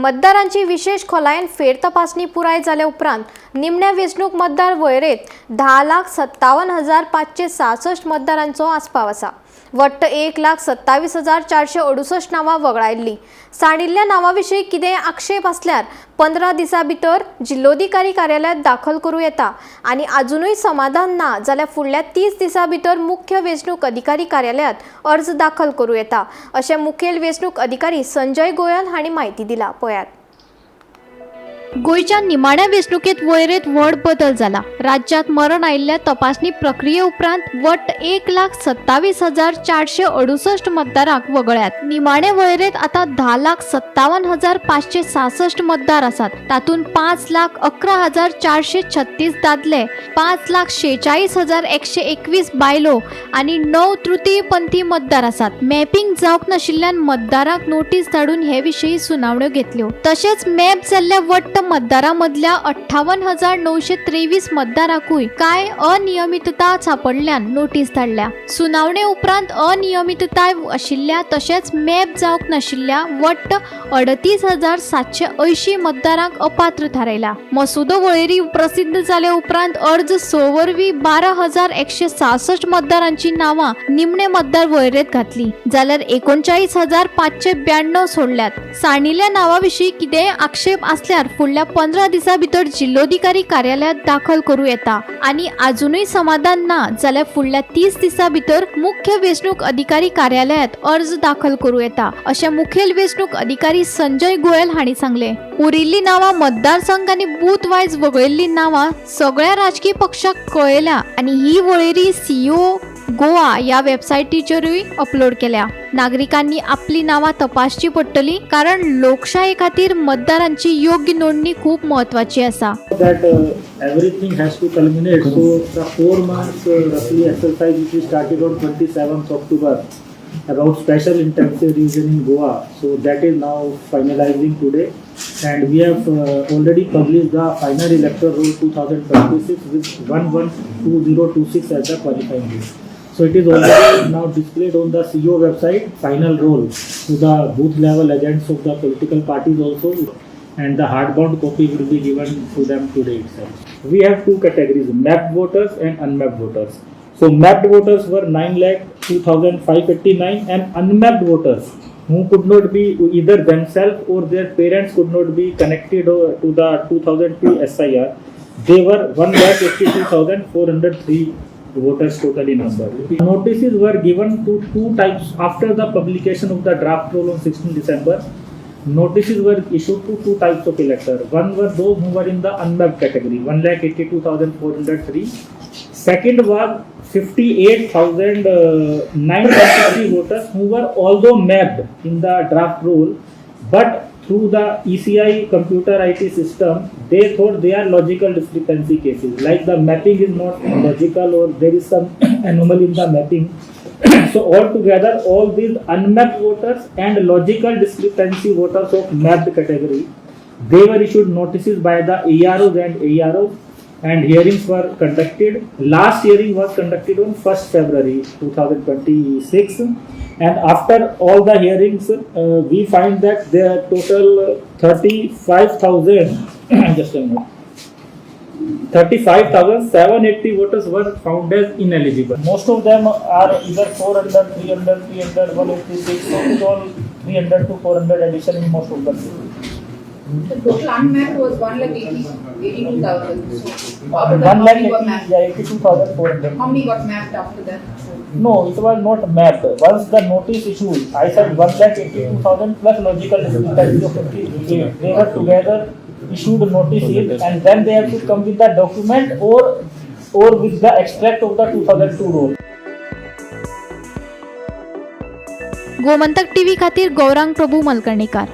मतदारांची विशेष खोलायेन फेर तपासणी पुराय जाल्या उपरांत निमण्या वेंचणूक मतदार वळेरेंत 10,57,566 मतदारांचो आस्पाव आसा। वट्ट 1,27,468 नावां वगळायल्लीं। सांडिल्ल्या नावां विशीं कितेंय आक्षेप आसल्यार 15 दिसां भितर जिल्लोधिकारी कार्यालयांत दाखल करूं येता आनी अजूनय समाधान ना जाल्यार फुडल्या 30 दिसां भितर मुख्य वेंचणूक अधिकारी कार्यालयांत अर्ज दाखल करूं येता, अशें मुखेल वेंचणूक अधिकारी संजय गोयल हांणी म्हायती दिला। पळयात। गोंयच्या निमाण्या वेंचणुकेंत वळेरेंत व्हड बदल जाला। राज्यांत मरण आयिल्ल्या तपासणी प्रक्रिये उपरांत वट्ट 1,27,468 मतदारांक वगळ्यात। निमाणे वळेरेंत आतां 10,57,566 मतदार आसात। तातूंत 5,11,436 दादले, 5,46,121 बायलो आनी 9 तृतीयपंथी मतदार आसात। मॅपिंग जावंक नाशिल्ल्यान मतदारांक नोटीस धाडून हे विशीं सुनावण्यो घेतल्यो। तशेंच मॅप जाल्ल्या वट्ट मतदारां मदल्या 58,923 मतदारांकूय काय अनियमितता सापडल्यान नोटीस धाडल्या। सुनावणे उपरांत अनियमितताय आशिल्ल्या तशेंच मॅप जावंक नाशिल्ल्या वट्ट 38,780 मतदारांक अपात्र थारायला। मसुदो वळेरी प्रसिद्ध जाल्या उपरांत अर्ज 6 वरवीं 12,166 मतदारांची नावां निमणे मतदार वळेरेंत घातली, जाल्यार 39,592 सोडल्यात। सांडिल्ल्या नावां विशीं कितेंय आक्षेप आसल्यार फुडल्या 15 दिसां भितर जिल्लोधिकारी कार्यालयांत दाखल करूं येता आनी अजूनय समाधान ना जाल्यार फुडल्या 30 दिसां भितर मुख्य वेंचणूक अधिकारी कार्यालयांत अर्ज दाखल करूं येता, अशें मुखेल वेंचणूक अधिकारी संजय गोयल हांणी सांगलें। उरिल्लीं नावां मतदारसंघ आनी बूथ वायज वगळिल्लीं नावां सगळ्या राजकीय पक्षांक कळयल्या आनी ही वळेरी सीओ गोवा ह्या वेबसायटीचेरूय अपलोड केल्या। नागरिकांनी आपली नावां तपासची पडटली, कारण लोकशाये खातीर मतदारांची योग्य नोंदणी खूप महत्वाची आसा। That everything has to culminate. So the 4 months roughly exercise which we started on 27th October about special intensive revision in Goa. So that is now finalizing today, and we have already published the final electoral roll 2026 with 112026 as the qualifying date. So it is already now displayed on the CO website, final roll to the booth level agents of the political parties also, and the hardbound copy will be given to them today itself. We have 2 categories, mapped voters and unmapped voters. So mapped voters were 9,02,589 and unmapped voters who could not be either themselves or their parents could not be connected to the 2002 SIR. They were 1,82,403 voters totally numbered. Notices were given to 2 types after the publication of the draft roll on 16 December. Notices were issued to 2 types of electors. One were those who were in the unmapped category, 1,82,403. Second was 58,923 voters who were although mapped in the draft roll, but through the ECI computer IT system, they thought they are logical discrepancy cases, like the mapping is not logical or there is some anomaly in the mapping. So altogether, all these unmapped voters and logical discrepancy voters of mapped category, they were issued notices by the AROs and AROs, and hearings were conducted. Last hearing was conducted on 1st February 2026, and after all the hearings, we find that there are total 35,000 just a minute, 35,780 voters were found as ineligible. Most of them are either 400, 300, 300, 186, so it is all 300 to 400 addition in most of the cases. The total unmapped was 1,82,000. So 1,82,400. how many got mapped after that? No, it was not mapped. Once the notice issued, I said 1,82,000 plus logical discrepancy of 58. They were together issued notices, and then they have to come with the document or with the extract of the 2002 roll. Gomantak TV खातीर गौरांग प्रभू मलकर्णीकार।